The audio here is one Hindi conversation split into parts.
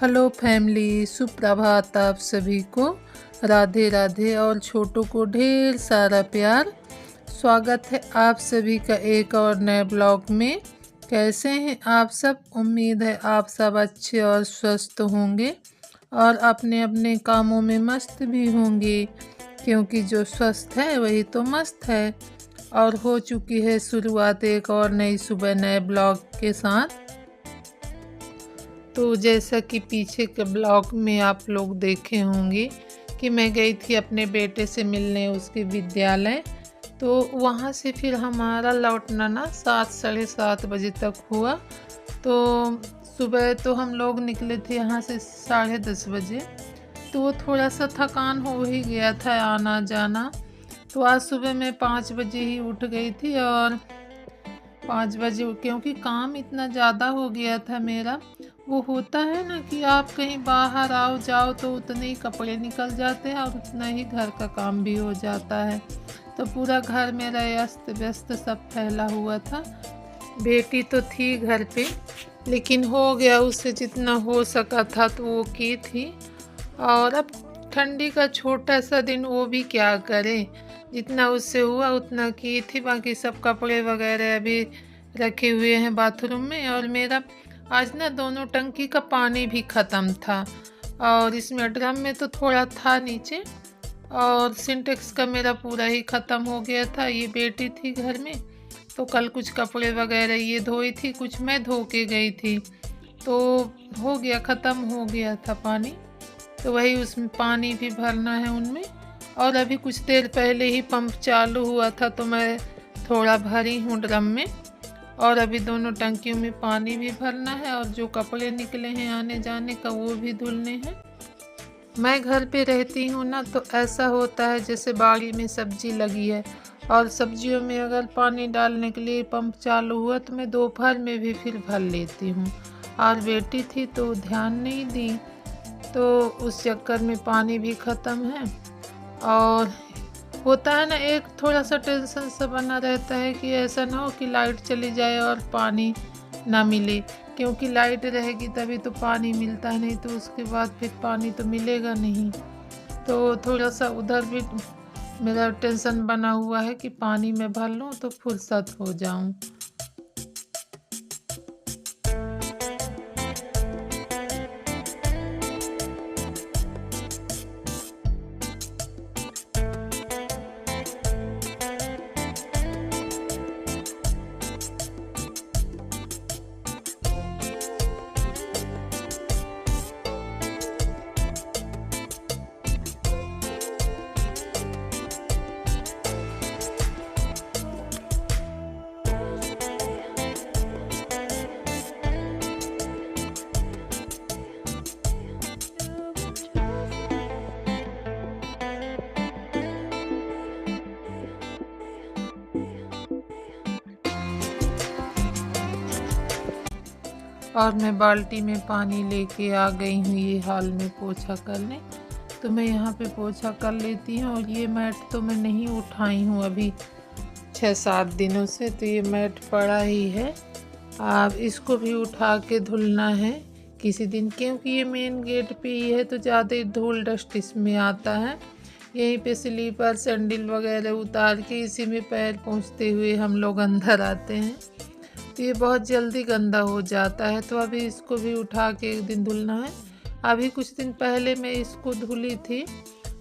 हेलो फैमिली, सुप्रभात आप सभी को। राधे राधे और छोटों को ढेर सारा प्यार। स्वागत है आप सभी का एक और नए ब्लॉग में। कैसे हैं आप सब? उम्मीद है आप सब अच्छे और स्वस्थ होंगे और अपने अपने कामों में मस्त भी होंगे, क्योंकि जो स्वस्थ है वही तो मस्त है। और हो चुकी है शुरुआत एक और नई सुबह नए ब्लॉग के साथ। तो जैसा कि पीछे के ब्लॉग में आप लोग देखे होंगे कि मैं गई थी अपने बेटे से मिलने उसके विद्यालय। तो वहाँ से फिर हमारा लौटना ना 7 साढ़े 7 बजे तक हुआ। तो सुबह तो हम लोग निकले थे यहाँ से 10:30 बजे। तो थोड़ा सा थकान हो ही गया था आना जाना। तो आज सुबह मैं 5 बजे ही उठ गई थी और 5 बजे, क्योंकि काम इतना ज़्यादा हो गया था मेरा। वो होता है ना कि आप कहीं बाहर आओ जाओ तो उतने ही कपड़े निकल जाते हैं और उतना ही घर का काम भी हो जाता है। तो पूरा घर मेरा अस्त व्यस्त सब फैला हुआ था। बेटी तो थी घर पे, लेकिन हो गया उससे जितना हो सका था तो वो की थी। और अब ठंडी का छोटा सा दिन, वो भी क्या करे, जितना उससे हुआ उतना की थी। बाकी सब कपड़े वगैरह अभी रखे हुए हैं बाथरूम में। और मेरा आज ना दोनों टंकी का पानी भी ख़त्म था और इसमें ड्रम में तो थोड़ा था नीचे, और सिंटेक्स का मेरा पूरा ही ख़त्म हो गया था। ये बेटी थी घर में तो कल कुछ कपड़े वगैरह ये धोई थी, कुछ मैं धो के गई थी, तो हो गया, ख़त्म हो गया था पानी। तो वही उसमें पानी भी भरना है उनमें। और अभी कुछ देर पहले ही पंप चालू हुआ था तो मैं थोड़ा भरी हूँ ड्रम में। और अभी दोनों टंकियों में पानी भी भरना है और जो कपड़े निकले हैं आने जाने का वो भी धुलने हैं। मैं घर पे रहती हूँ ना, तो ऐसा होता है जैसे बाड़ी में सब्जी लगी है और सब्जियों में अगर पानी डालने के लिए पंप चालू हुआ तो मैं दोपहर में भी फिर भर लेती हूँ। और बेटी थी तो ध्यान नहीं दी, तो उस चक्कर में पानी भी ख़त्म है। और होता है ना, एक थोड़ा सा टेंशन सा बना रहता है कि ऐसा ना हो कि लाइट चली जाए और पानी ना मिले, क्योंकि लाइट रहेगी तभी तो पानी मिलता है, नहीं तो उसके बाद फिर पानी तो मिलेगा नहीं। तो थोड़ा सा उधर भी मेरा टेंशन बना हुआ है कि पानी में भर लूँ तो फुर्सत हो जाऊँ। और मैं बाल्टी में पानी लेके आ गई हूँ ये हाल में पोछा करने। तो मैं यहाँ पे पोछा कर लेती हूँ। और ये मैट तो मैं नहीं उठाई हूँ अभी 6-7 दिनों से, तो ये मैट पड़ा ही है। अब इसको भी उठा के धुलना है किसी दिन, क्योंकि ये मेन गेट पे ही है तो ज़्यादा धूल डस्ट इसमें आता है। यहीं पे स्लीपर सैंडल वगैरह उतार के इसी में पैर पोंछते हुए हम लोग अंदर आते हैं, तो ये बहुत जल्दी गंदा हो जाता है। तो अभी इसको भी उठा के एक दिन धुलना है। अभी कुछ दिन पहले मैं इसको धुली थी।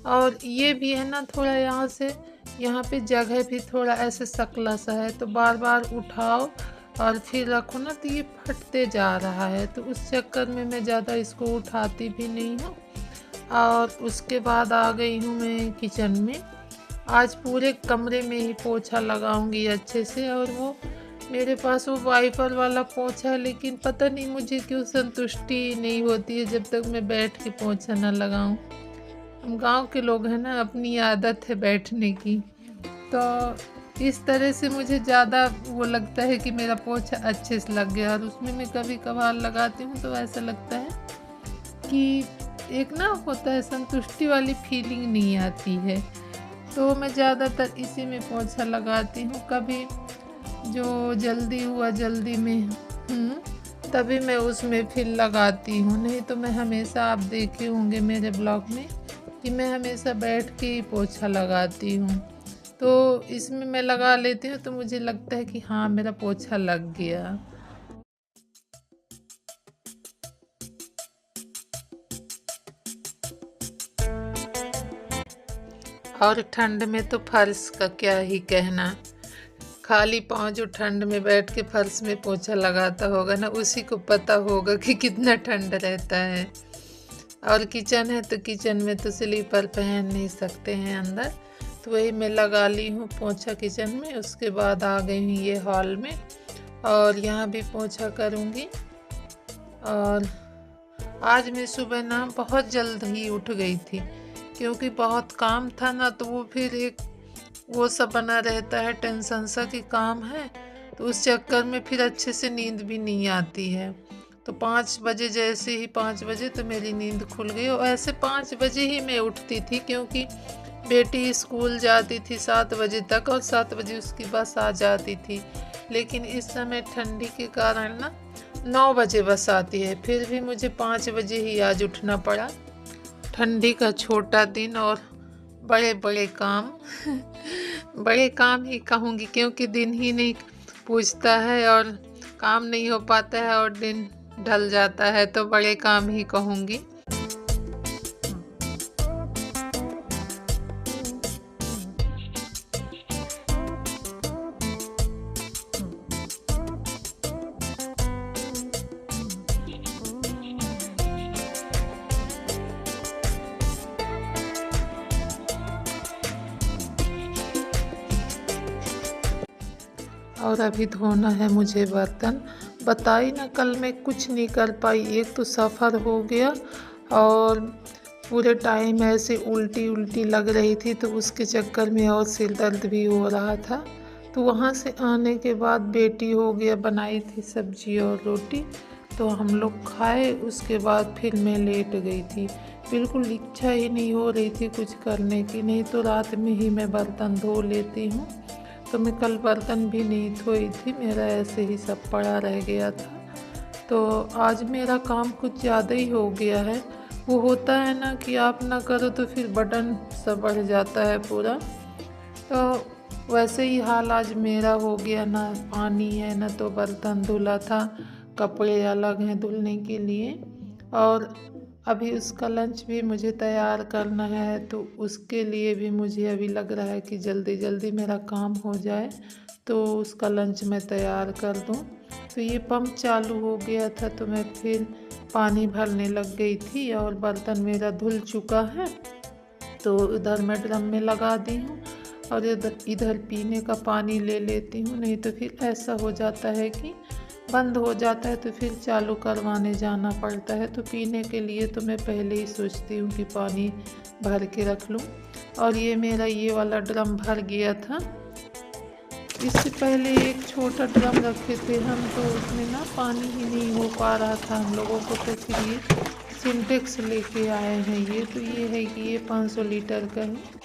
और ये भी है ना, थोड़ा यहाँ से यहाँ पे जगह भी थोड़ा ऐसे सकला सा है, तो बार बार उठाओ और फिर रखो ना तो ये फटते जा रहा है। तो उस चक्कर में मैं ज़्यादा इसको उठाती भी नहीं हूँ। और उसके बाद आ गई हूँ मैं किचन में। आज पूरे कमरे में ही पोछा लगाऊंगी अच्छे से। और वो मेरे पास वो वाइपर वाला पोछा है, लेकिन पता नहीं मुझे क्यों संतुष्टि नहीं होती है जब तक मैं बैठ के पोछा ना लगाऊं। हम गांव के लोग हैं ना, अपनी आदत है बैठने की। तो इस तरह से मुझे ज़्यादा वो लगता है कि मेरा पोछा अच्छे से लग गया। और उसमें मैं कभी कभार लगाती हूँ तो ऐसा लगता है कि एक ना होता है, संतुष्टि वाली फीलिंग नहीं आती है। तो मैं ज़्यादातर इसी में पोछा लगाती हूँ। कभी जो जल्दी हुआ, जल्दी में तभी मैं उसमें फिर लगाती हूँ, नहीं तो मैं हमेशा, आप देखे होंगे मेरे ब्लॉग में कि मैं हमेशा बैठ के ही पोछा लगाती हूँ। तो इसमें मैं लगा लेती हूँ तो मुझे लगता है कि हाँ, मेरा पोछा लग गया। और ठंड में तो फर्श का क्या ही कहना। खाली पाँव जो ठंड में बैठ के फर्श में पोछा लगाता होगा ना, उसी को पता होगा कि कितना ठंड रहता है। और किचन है तो किचन में तो स्लीपर पहन नहीं सकते हैं अंदर, तो वही मैं लगा ली हूँ पोछा किचन में। उसके बाद आ गई हूँ ये हॉल में, और यहाँ भी पोछा करूँगी। और आज मैं सुबह ना बहुत जल्द ही उठ गई थी, क्योंकि बहुत काम था ना, तो वो फिर एक वो सब बना रहता है, टेंशन सा कि काम है, तो उस चक्कर में फिर अच्छे से नींद भी नहीं आती है। तो 5 बजे, जैसे ही 5 बजे तो मेरी नींद खुल गई। और ऐसे 5 बजे ही मैं उठती थी, क्योंकि बेटी स्कूल जाती थी 7 बजे तक, और 7 बजे उसकी बस आ जाती थी। लेकिन इस समय ठंडी के कारण ना 9 बजे बस आती है, फिर भी मुझे 5 बजे ही आज उठना पड़ा। ठंडी का छोटा दिन और बड़े बड़े काम बड़े काम ही कहूँगी, क्योंकि दिन ही नहीं पूछता है और काम नहीं हो पाता है और दिन ढल जाता है, तो बड़े काम ही कहूँगी। और अभी धोना है मुझे बर्तन। बताई ना, कल मैं कुछ नहीं कर पाई। एक तो सफ़र हो गया और पूरे टाइम ऐसे उल्टी उल्टी लग रही थी, तो उसके चक्कर में और सिर दर्द भी हो रहा था। तो वहाँ से आने के बाद बेटी हो गया, बनाई थी सब्जी और रोटी, तो हम लोग खाए। उसके बाद फिर मैं लेट गई थी, बिल्कुल इच्छा ही नहीं हो रही थी कुछ करने की। नहीं तो रात में ही मैं बर्तन धो लेती हूँ। तो मैं कल बर्तन भी नहीं धोई थी, मेरा ऐसे ही सब पड़ा रह गया था। तो आज मेरा काम कुछ ज़्यादा ही हो गया है। वो होता है ना कि आप ना करो तो फिर बटन सब बढ़ जाता है पूरा। तो वैसे ही हाल आज मेरा हो गया, ना पानी है ना तो बर्तन धुला था, कपड़े अलग हैं धुलने के लिए। और अभी उसका लंच भी मुझे तैयार करना है, तो उसके लिए भी मुझे अभी लग रहा है कि जल्दी जल्दी मेरा काम हो जाए, तो उसका लंच मैं तैयार कर दूं। तो ये पंप चालू हो गया था, तो मैं फिर पानी भरने लग गई थी। और बर्तन मेरा धुल चुका है, तो उधर मैं ड्रम में लगा दी हूँ और इधर पीने का पानी ले लेती हूँ। नहीं तो फिर ऐसा हो जाता है कि बंद हो जाता है, तो फिर चालू करवाने जाना पड़ता है। तो पीने के लिए तो मैं पहले ही सोचती हूँ कि पानी भर के रख लूँ। और ये मेरा ये वाला ड्रम भर गया था। इससे पहले एक छोटा ड्रम रखे थे हम, तो उसमें ना पानी ही नहीं हो पा रहा था हम लोगों को, तो फिर ये सिंटेक्स लेके आए हैं। ये तो ये है कि ये 500 लीटर का है।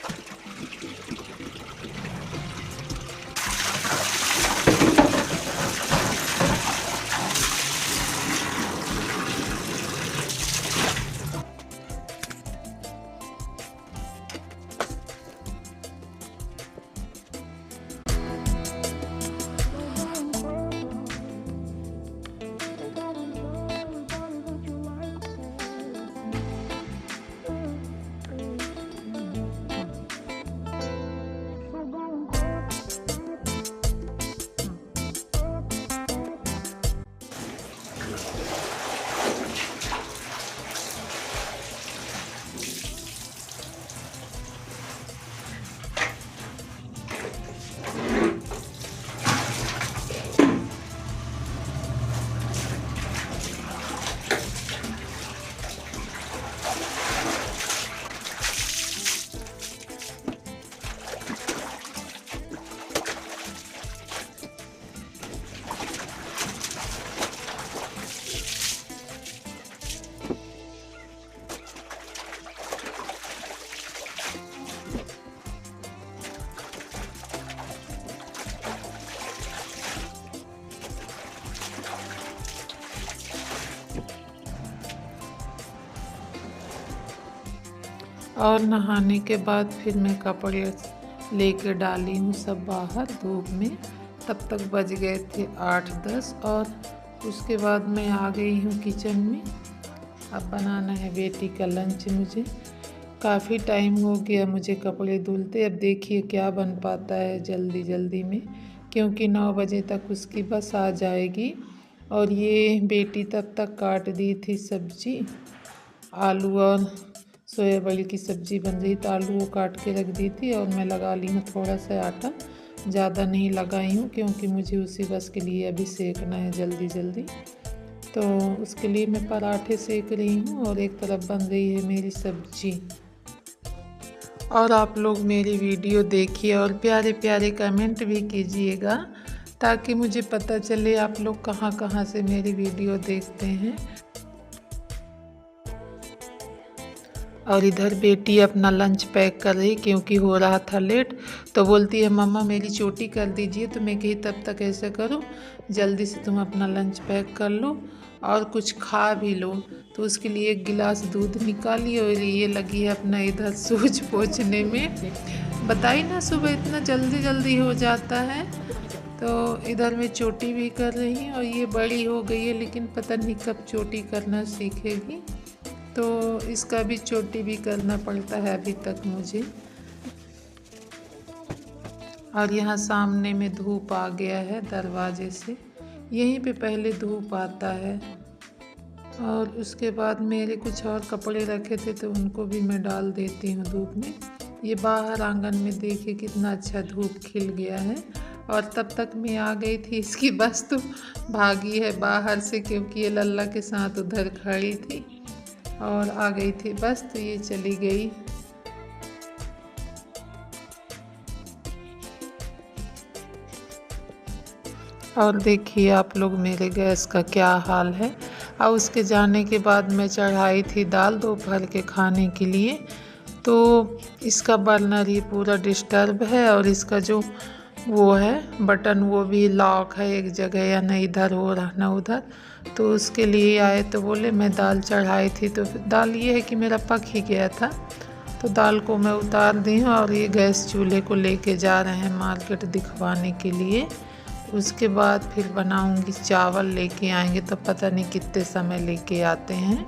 और नहाने के बाद फिर मैं कपड़े लेके डाली हूँ सब बाहर धूप में। तब तक बज गए थे 8-10 और उसके बाद मैं आ गई हूँ किचन में। अब बनाना है बेटी का लंच। मुझे काफ़ी टाइम हो गया मुझे कपड़े धुलते। अब देखिए क्या बन पाता है जल्दी जल्दी में, क्योंकि 9 बजे तक उसकी बस आ जाएगी। और ये बेटी तब तक काट दी थी सब्जी, आलू और सोयाबीन की सब्ज़ी बन रही तो आलू वो काट के रख दी थी। और मैं लगा ली हूँ थोड़ा सा आटा, ज़्यादा नहीं लगाई हूँ क्योंकि मुझे उसी बस के लिए अभी सेकना है जल्दी जल्दी। तो उसके लिए मैं पराठे सेक रही हूँ और एक तरफ बन रही है मेरी सब्जी। और आप लोग मेरी वीडियो देखिए और प्यारे प्यारे कमेंट भी कीजिएगा ताकि मुझे पता चले आप लोग कहाँ कहाँ से मेरी वीडियो देखते हैं। और इधर बेटी अपना लंच पैक कर रही क्योंकि हो रहा था लेट। तो बोलती है मम्मा मेरी चोटी कर दीजिए। तो मैं कही तब तक ऐसे करो, जल्दी से तुम अपना लंच पैक कर लो और कुछ खा भी लो। तो उसके लिए एक गिलास दूध निकाली और ये लगी है अपना इधर सूझ पोंछने में। बताई ना सुबह इतना जल्दी जल्दी हो जाता है। तो इधर मैं चोटी भी कर रही हूँ और ये बड़ी हो गई है लेकिन पता नहीं कब चोटी करना सीखेगी। तो इसका भी चोटी भी करना पड़ता है अभी तक मुझे। और यहाँ सामने में धूप आ गया है दरवाजे से, यहीं पे पहले धूप आता है। और उसके बाद मेरे कुछ और कपड़े रखे थे तो उनको भी मैं डाल देती हूँ धूप में। ये बाहर आंगन में देखिए कितना अच्छा धूप खिल गया है। और तब तक मैं आ गई थी, इसकी बस तो भागी है बाहर से क्योंकि ये लल्ला के साथ उधर खड़ी थी और आ गई थी बस, तो ये चली गई। और देखिए आप लोग मेरे गैस का क्या हाल है। और उसके जाने के बाद मैं चढ़ाई थी दाल दोपहर के खाने के लिए। तो इसका बर्नर ही पूरा डिस्टर्ब है और इसका जो वो है बटन वो भी लॉक है एक जगह, या न इधर हो रहा न उधर। तो उसके लिए आए तो बोले मैं दाल चढ़ाई थी। तो दाल ये है कि मेरा पक ही गया था तो दाल को मैं उतार दी हूँ और ये गैस चूल्हे को लेके जा रहे हैं मार्केट दिखवाने के लिए। उसके बाद फिर बनाऊंगी चावल, लेके आएंगे तो पता नहीं कितने समय लेके आते हैं।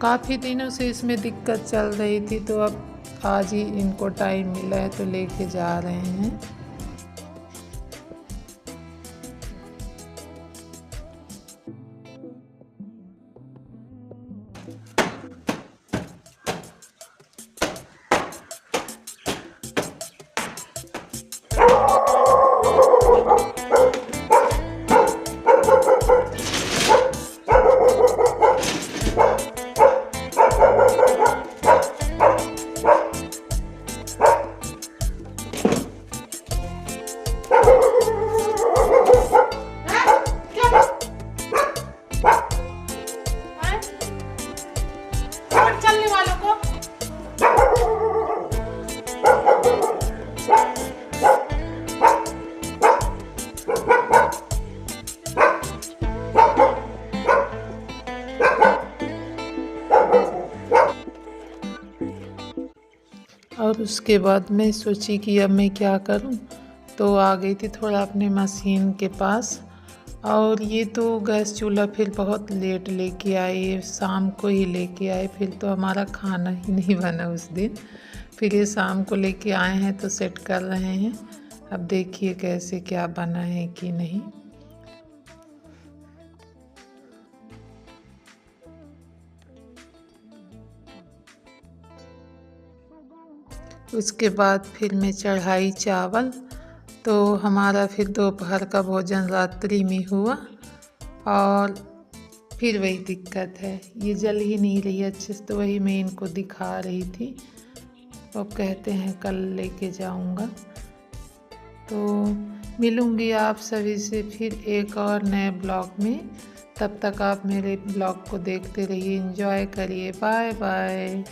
काफ़ी दिनों से इसमें दिक्कत चल रही थी तो अब आज ही इनको टाइम मिला है तो लेके जा रहे हैं। और उसके बाद मैं सोची कि अब मैं क्या करूं, तो आ गई थी थोड़ा अपने मशीन के पास। और ये तो गैस चूल्हा फिर बहुत लेट लेके आए, शाम को ही लेके आए, फिर तो हमारा खाना ही नहीं बना उस दिन। फिर ये शाम को लेके आए हैं तो सेट कर रहे हैं। अब देखिए कैसे क्या बना है कि नहीं। उसके बाद फिर मैं चढ़ाई चावल। तो हमारा फिर दोपहर का भोजन रात्रि में हुआ। और फिर वही दिक्कत है, ये जल ही नहीं रही अच्छे से, तो वही मैं इनको दिखा रही थी। अब कहते हैं कल लेके जाऊंगा। तो मिलूंगी आप सभी से फिर एक और नए ब्लॉग में। तब तक आप मेरे ब्लॉग को देखते रहिए, एंजॉय करिए। Bye bye.